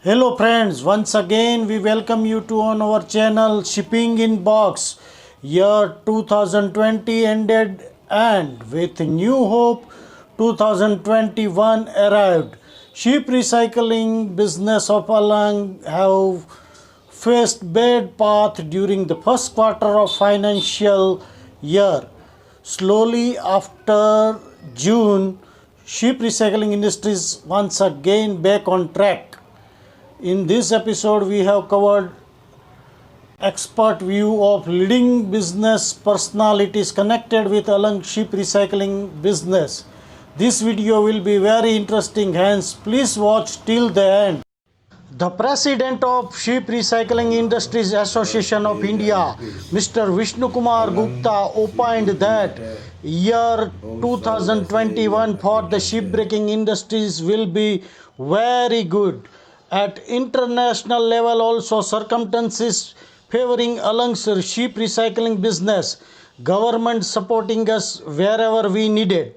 Hello friends, once again we welcome you to on our channel Shipping in Box. Year 2020 ended and with new hope 2021 arrived. Ship recycling business of Alang have faced bad path during the first quarter of financial year. Slowly after June, ship recycling industries once again back on track. In this episode, we have covered expert view of leading business personalities connected with Alang ship recycling business. This video will be very interesting, hence please watch till the end. The President of Ship Recycling Industries Association of India, Mr. Vishnu Kumar Gupta, opined that year 2021 for the shipbreaking industries will be very good. At international level also circumstances favoring Alang's ship recycling business, government supporting us wherever we needed.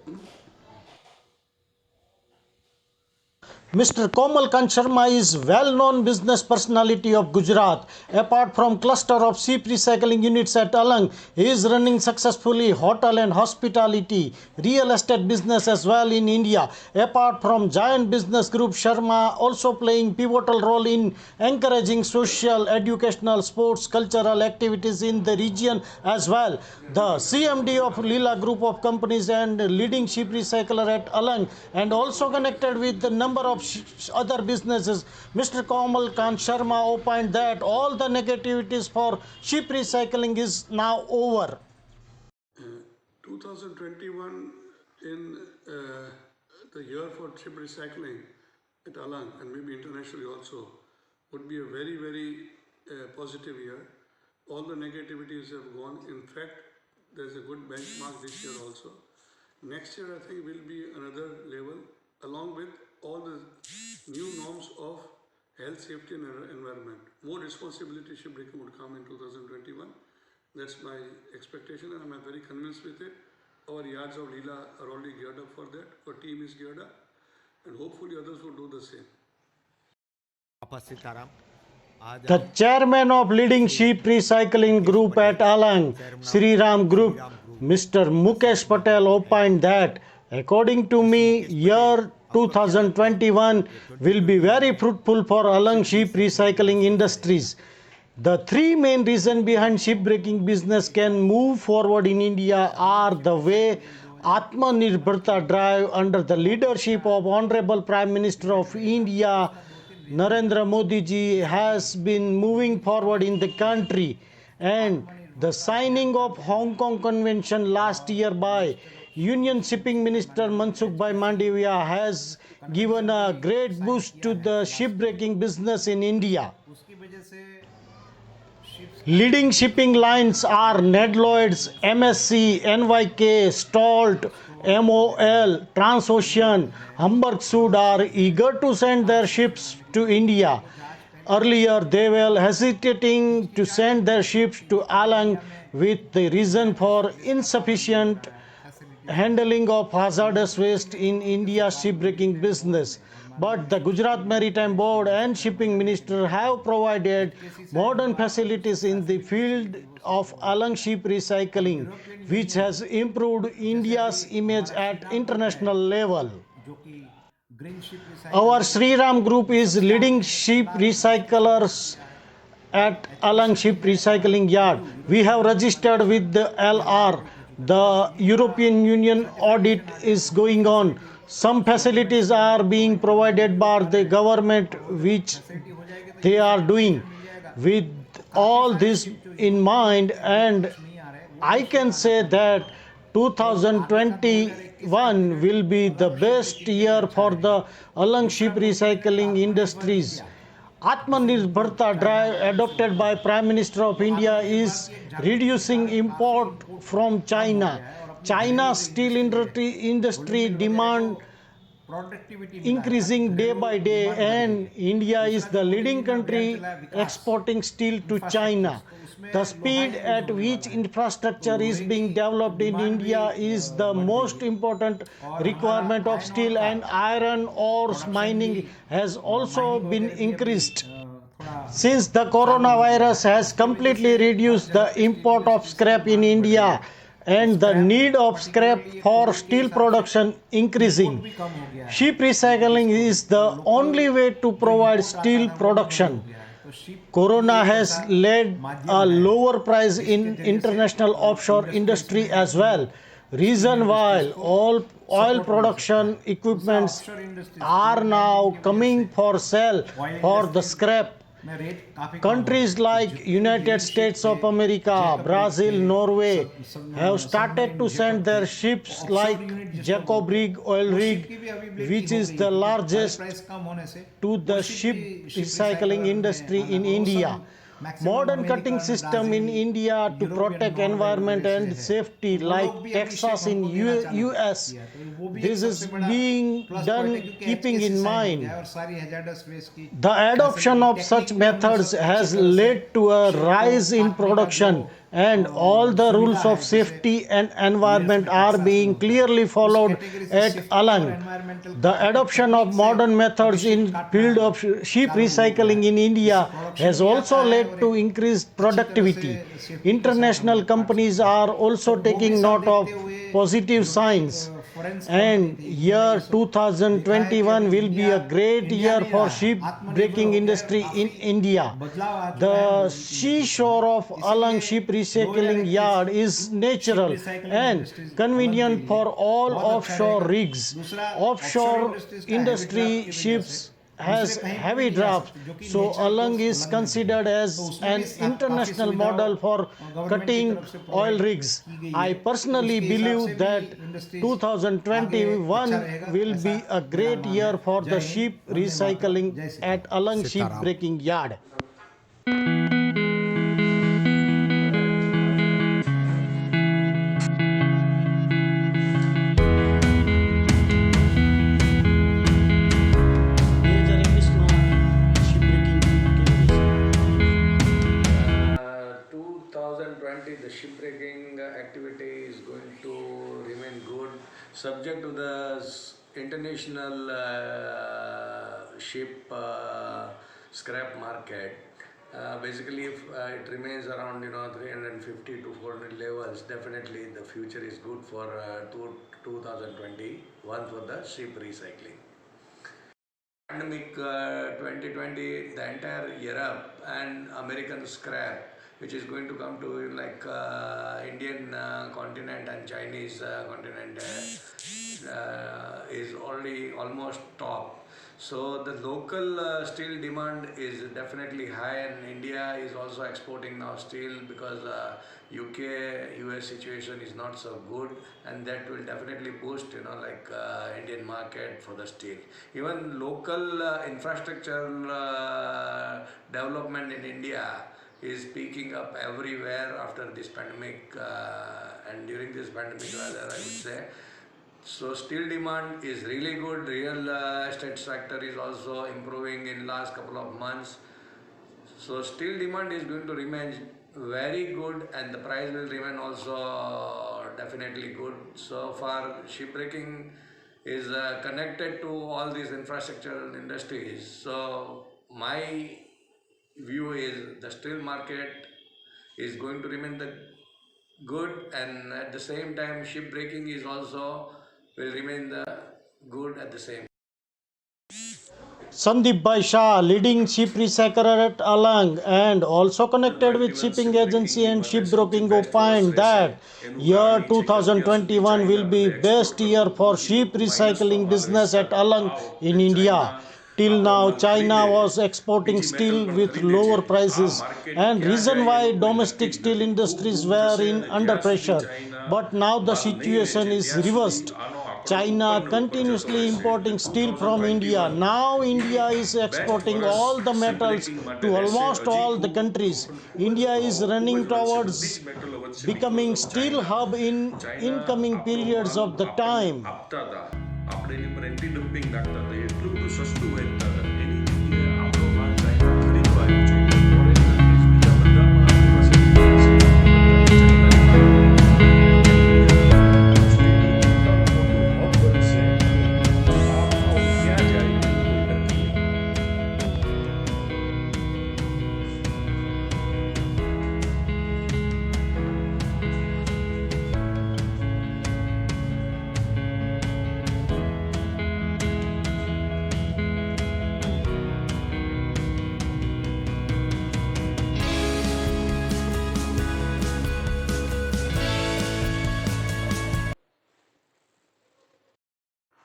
Mr. Komal Kant Sharma is well-known business personality of Gujarat. Apart from cluster of ship recycling units at Alang, he is running successfully hotel and hospitality, real estate business as well in India. Apart from giant business group, Sharma also playing pivotal role in encouraging social, educational, sports, cultural activities in the region as well. The CMD of Leela Group of companies and leading ship recycler at Alang and also connected with the number of other businesses. Mr. Komal Kant Sharma opined that all the negativities for ship recycling is now over. 2021 in the year for ship recycling at Alang and maybe internationally also would be a very positive year. All the negativities have gone. In fact, there's a good benchmark this year also. Next year I think will be another level along with all the new norms of health, safety and environment. More responsibility shipbreaking would come in 2021. That's my expectation and I'm very convinced with it. Our yards of Leela are already geared up for that. Our team is geared up and hopefully others will do the same. The chairman of leading ship recycling group at Alang, Sri Ram Group, Mr. Mukesh Patel opined that according to me, year 2021 will be very fruitful for Alang ship recycling industries. The three main reasons behind shipbreaking business can move forward in India are the way Atmanirbharta drive under the leadership of Honorable Prime Minister of India Narendra Modi ji has been moving forward in the country, and the signing of Hong Kong Convention last year by Union Shipping Minister Mansukh Bhai Mandavia has given a great boost to the shipbreaking business in India. Leading shipping lines are Ned Lloyd's, MSC, NYK, Stolt, MOL, Transocean, Hamburg Sud are eager to send their ships to India. Earlier, they were hesitating to send their ships to Alang with the reason for insufficient handling of hazardous waste in India's shipbreaking business. But the Gujarat Maritime Board and Shipping Minister have provided modern facilities in the field of Alang ship recycling, which has improved India's image at international level. Our Sri Ram Group is leading ship recyclers at Alang Ship Recycling Yard. We have registered with the LR. The European Union audit is going on. Some facilities are being provided by the government, which they are doing. With all this in mind, and I can say that 2021 will be the best year for the Alang ship recycling industries. Atmanirbharta drive adopted by Prime Minister of India is reducing import from China. China's steel industry demand increasing day by day, and India is the leading country exporting steel to China. The speed at which infrastructure is being developed in India is the most important requirement of steel, and iron ores mining has also been increased. Since the coronavirus has completely reduced the import of scrap in India and the need of scrap for steel production increasing, ship recycling is the only way to provide steel production. Corona has led a lower price in international offshore industry as well. Reason why all oil production equipments are now coming for sale for the scrap. Countries like United States of America, Brazil, Norway have started to send their ships like Jacob Rig oil rig, which is the largest, to the ship recycling industry in India. Modern cutting system in India to protect environment and safety like Texas in US. This is being done keeping in mind the adoption of such methods has led to a rise in production, and all the rules of safety and environment are being clearly followed at Alang. The adoption of modern methods in field of ship recycling in India has also led to increased productivity. International companies are also taking note of positive signs, and year 2021 will be a great year for ship breaking industry in India. The seashore of Alang Ship Recycling Yard is natural and convenient for all offshore rigs. Offshore industry ships has heavy drafts, so Alang is considered as an international model for cutting oil rigs. I personally believe that 2021 will be a great year for the ship recycling at Alang Ship Breaking Yard. The shipbreaking activity is going to remain good, subject to the international ship scrap market. Basically, if it remains around 350 to 400 levels, definitely the future is good for 2021 for the ship recycling. Pandemic 2020, the entire Europe and American scrap, which is going to come to like Indian continent and Chinese continent is already almost top. So the local steel demand is definitely high, and India is also exporting now steel because UK US situation is not so good, and that will definitely boost Indian market for the steel. Even local infrastructure development in India is picking up everywhere after this pandemic and during this pandemic rather, I would say. So steel demand is really good. Real estate sector is also improving in last couple of months. So steel demand is going to remain very good, and the price will remain also definitely good. So far shipbreaking is connected to all these infrastructural industries. So my view is the steel market is going to remain the good, and at the same time shipbreaking is also will remain the good at the same. Sandeep Bhai Shah, leading ship recycler at Alang and also connected with shipping agency and shipbroking, opined that year 2021 will be best year for ship recycling business at Alang in India. Till now, China was exporting steel with lower prices, and reason why domestic steel industries were in under pressure. But now the situation is reversed. China continuously importing steel from India. Now India is exporting all the metals to almost all the countries. India is running towards becoming steel hub in incoming periods of the time. આપણે એની પર anti dumping નાખતા હતા એટલું બધું સસ્તું વેચતા હતા એની જગ્યાએ આપણો માલ ચાઇના ખરીદવા આવ્યો છે ફોરેન કન્ટ્રીઝ બીજા બધા પણ આપણી પાસે ક્યાં જાય કોઈ નક્કી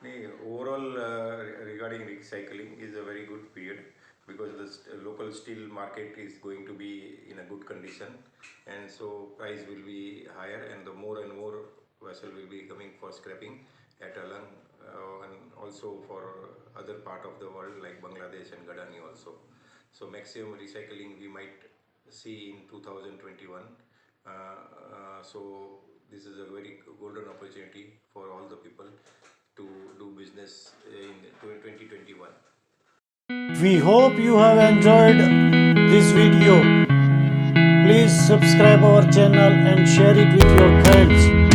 નહીં. Overall, regarding recycling is a very good period because the local steel market is going to be in a good condition, and so price will be higher, and the more and more vessel will be coming for scrapping at Alang and also for other part of the world like Bangladesh and Gadani also. So maximum recycling we might see in 2021. So this is a very golden opportunity for all the people to do business in 2021. We hope you have enjoyed this video. Please subscribe our channel and share it with your friends.